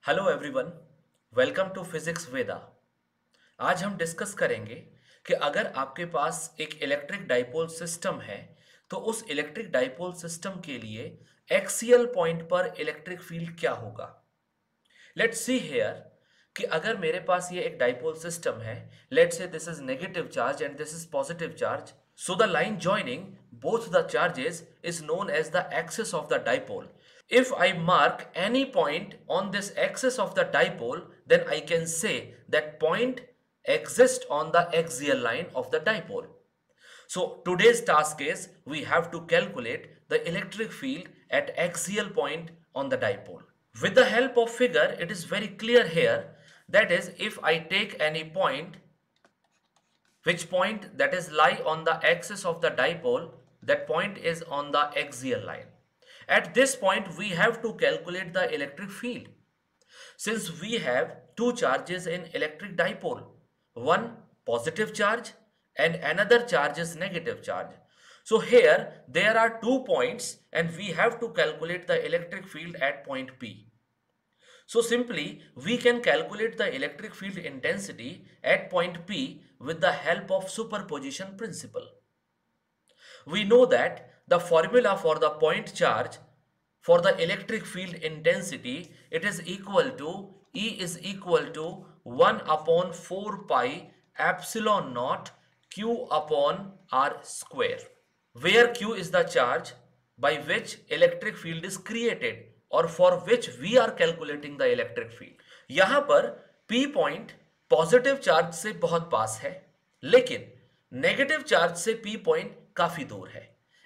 Hello everyone, welcome to physics Veda. आज हम discuss करेंगे कि अगर आपके पास एक इलेक्ट्रिक डाइपोल सिस्टम है तो उस इलेक्ट्रिक डाइपोल सिस्टम के लिए एक्सियल पॉइंट पर इलेक्ट्रिक फील्ड क्या होगा। लेट्स सी हेयर कि अगर मेरे पास ये एक डाइपोल सिस्टम है, let's say this is negative charge and this is positive charge, so the line joining both the charges is known as the axis of the dipole. If I mark any point on this axis of the dipole, then I can say that point exists on the axial line of the dipole. So today's task is we have to calculate the electric field at axial point on the dipole. With the help of figure, it is very clear here. That is, if I take any point, which point that is lie on the axis of the dipole, that point is on the axial line. At this point we have to calculate the electric field. Since we have two charges in electric dipole, one positive charge and another charge is negative charge. So here there are 2 points and we have to calculate the electric field at point P. So simply we can calculate the electric field intensity at point P with the help of superposition principle. We know that the formula for the point charge for the electric field intensity, it is equal to E is equal to 1 upon 4 pi epsilon naught Q upon R square, where Q is the charge by which electric field is created और for which we are calculating the electric field. यहां पर P point positive charge से बहुत पास है, लेकिन negative charge से P point काफी दूर है।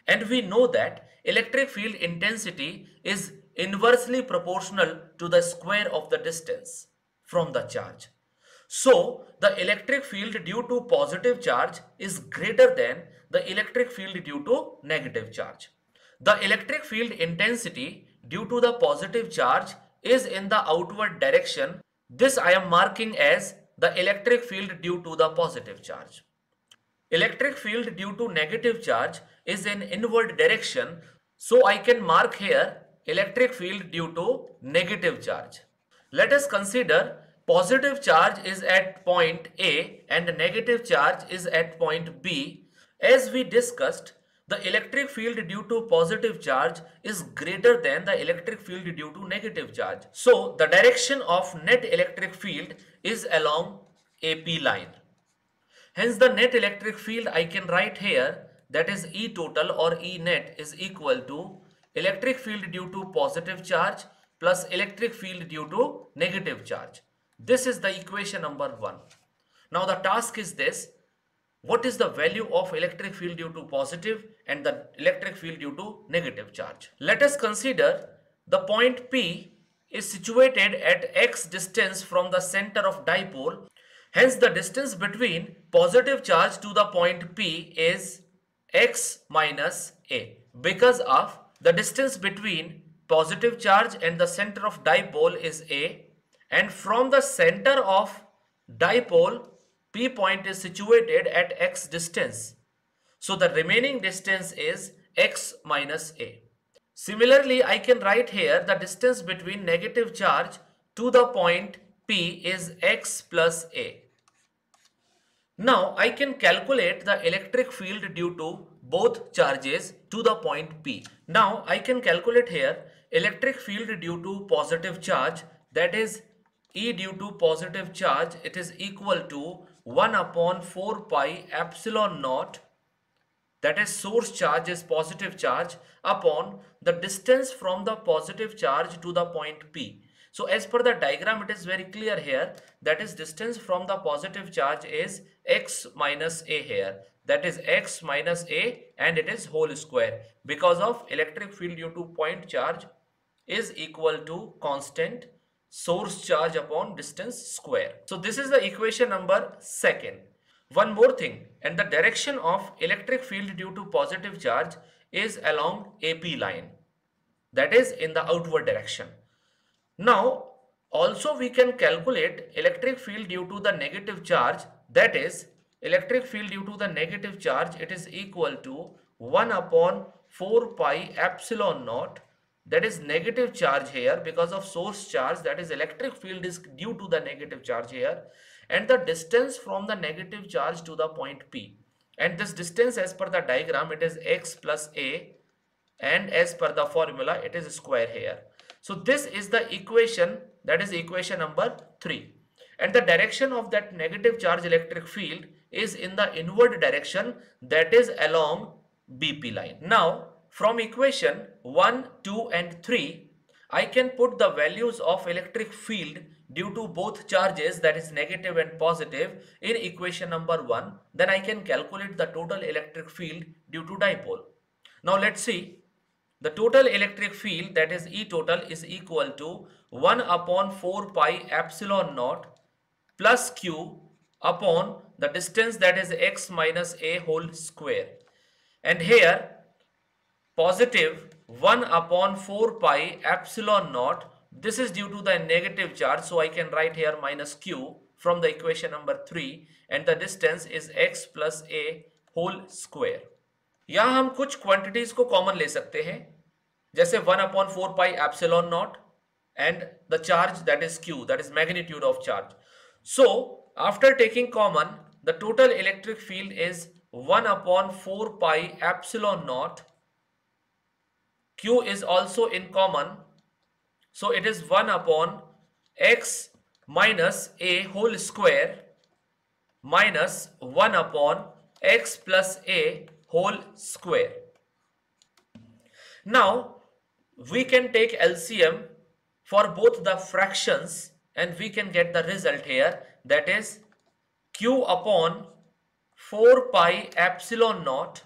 And we know that electric field intensity is inversely proportional to the square of the distance from the charge. So the electric field due to positive charge is greater than the electric field due to negative charge. The electric field intensity due to the positive charge is in the outward direction. This I am marking as the electric field due to the positive charge. Electric field due to negative charge is in inward direction, so I can mark here electric field due to negative charge. Let us consider positive charge is at point A and negative charge is at point B. As we discussed, the electric field due to positive charge is greater than the electric field due to negative charge. So the direction of net electric field is along AP line. Hence the net electric field I can write here, that is E total or E net is equal to electric field due to positive charge plus electric field due to negative charge. This is the equation number 1. Now the task is this: what is the value of electric field due to positive and the electric field due to negative charge? Let us consider the point P is situated at x distance from the center of dipole. Hence the distance between positive charge to the point P is x minus a, because of the distance between positive charge and the center of dipole is a, and from the center of dipole P point is situated at x distance. So the remaining distance is x minus a. Similarly, I can write here the distance between negative charge to the point P is x plus a. Now I can calculate the electric field due to both charges to the point P. Now I can calculate here electric field due to positive charge, that is E due to positive charge, it is equal to 1 upon 4 pi epsilon naught, that is source charge is positive charge, upon the distance from the positive charge to the point P. So as per the diagram it is very clear here, that is distance from the positive charge is x minus a here, that is x minus a, and it is whole square because of electric field due to point charge is equal to constant source charge upon distance square. So this is the equation number 2. One more thing, and the direction of electric field due to positive charge is along AP line, that is in the outward direction. Now also we can calculate electric field due to the negative charge, that is electric field due to the negative charge, it is equal to 1 upon 4 pi epsilon naught that is negative charge here because of source charge, that is electric field is due to the negative charge here, and the distance from the negative charge to the point P, and this distance as per the diagram it is x plus a, and as per the formula it is square here. So this is the equation, that is equation number 3, and the direction of that negative charge electric field is in the inward direction, that is along BP line. Now from equation 1, 2 and 3 I can put the values of electric field due to both charges, that is negative and positive, in equation number 1. Then I can calculate the total electric field due to dipole. Now let's see. The total electric field, that is E total, is equal to 1 upon 4 pi epsilon naught plus Q upon the distance, that is x minus a whole square. And here positive 1 upon 4 pi epsilon naught, this is due to the negative charge, so I can write here minus Q from the equation number 3, and the distance is x plus a whole square. यहाँ हम कुछ quantities को common ले सकते हैं, जैसे 1 upon 4 pi epsilon naught and the charge, that is Q, that is magnitude of charge. So after taking common, the total electric field is 1 upon 4 pi epsilon naught. Q is also in common, so it is 1 upon x minus a whole square minus 1 upon x plus a whole square. Now we can take LCM for both the fractions and we can get the result here, that is Q upon 4 pi epsilon naught.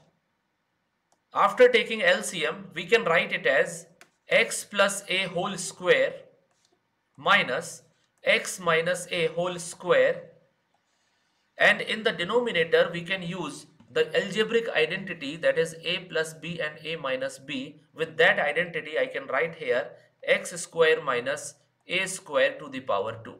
After taking LCM we can write it as x plus a whole square minus x minus a whole square, and in the denominator we can use the algebraic identity, that is a plus b and a minus b. With that identity I can write here x square minus a square to the power 2.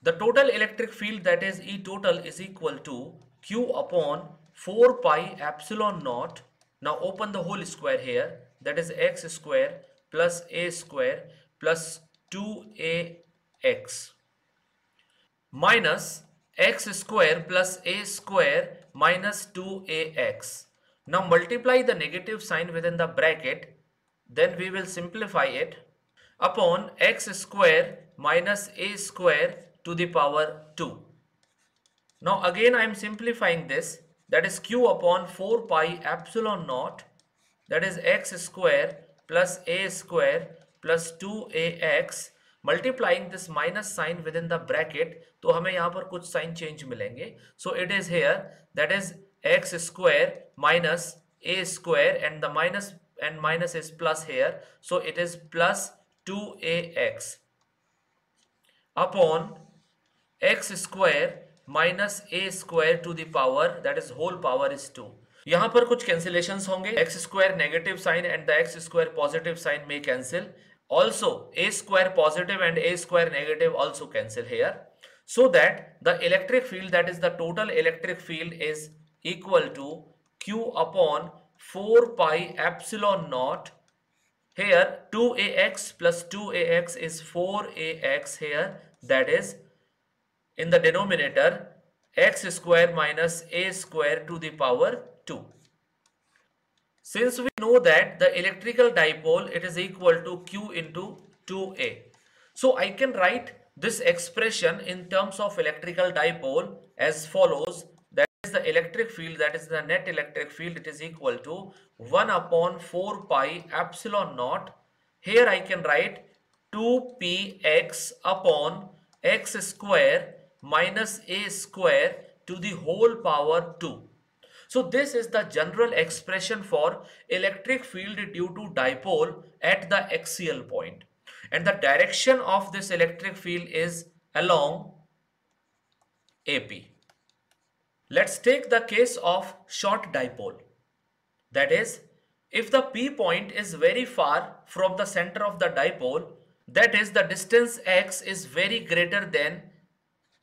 The total electric field, that is E total, is equal to Q upon 4 pi epsilon naught. Now open the whole square here, that is x square plus a square plus 2ax minus x square plus a square minus 2ax. Now multiply the negative sign within the bracket, then we will simplify it, upon x square minus a square to the power 2. Now again I am simplifying this, that is Q upon 4 pi epsilon naught, that is x square plus a square plus 2ax. Multiplying this minus sign within the bracket, तो हमें यहाँ पर कुछ sign change मिलेंगे. So it is here, that is x square minus a square, and the minus and minus is plus here, so it is plus 2ax upon x square minus a square to the power, that is whole power is 2. यहाँ पर कुछ cancellations होंगे, x square negative sign and the x square positive sign may cancel. Also a square positive and a square negative also cancel here, so that the electric field, that is the total electric field, is equal to Q upon 4 pi epsilon naught. Here 2ax plus 2ax is 4ax here, that is in the denominator x square minus a square to the power 2. Since we know that the electrical dipole, it is equal to Q into 2a, so I can write this expression in terms of electrical dipole as follows, that is the electric field, that is the net electric field, it is equal to 1 upon 4 pi epsilon naught. Here I can write 2px upon x square minus a square to the whole power 2. So this is the general expression for electric field due to dipole at the axial point, and the direction of this electric field is along AP. Let's take the case of short dipole. That is, if the P point is very far from the center of the dipole, that is the distance x is very greater than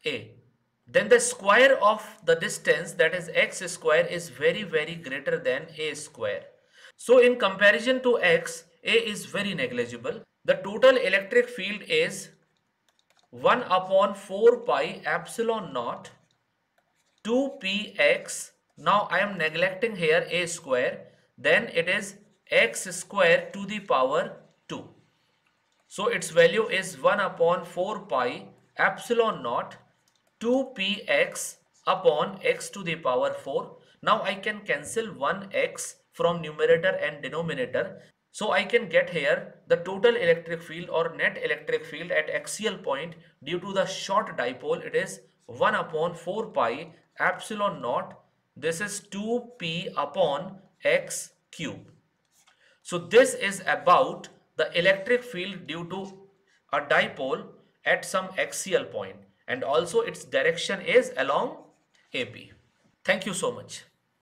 a, then the square of the distance, that is x square, is very greater than a square. So in comparison to x, A is very negligible. The total electric field is 1 upon 4 pi epsilon naught 2px. Now I am neglecting here a square, then it is x square to the power 2. So its value is 1 upon 4 pi epsilon naught 2px upon x to the power 4. Now I can cancel 1x from numerator and denominator. So I can get here the total electric field or net electric field at axial point due to the short dipole. It is 1 upon 4 pi epsilon naught. This is 2p upon x cube. So this is about the electric field due to a dipole at some axial point, and also its direction is along AB. Thank you so much.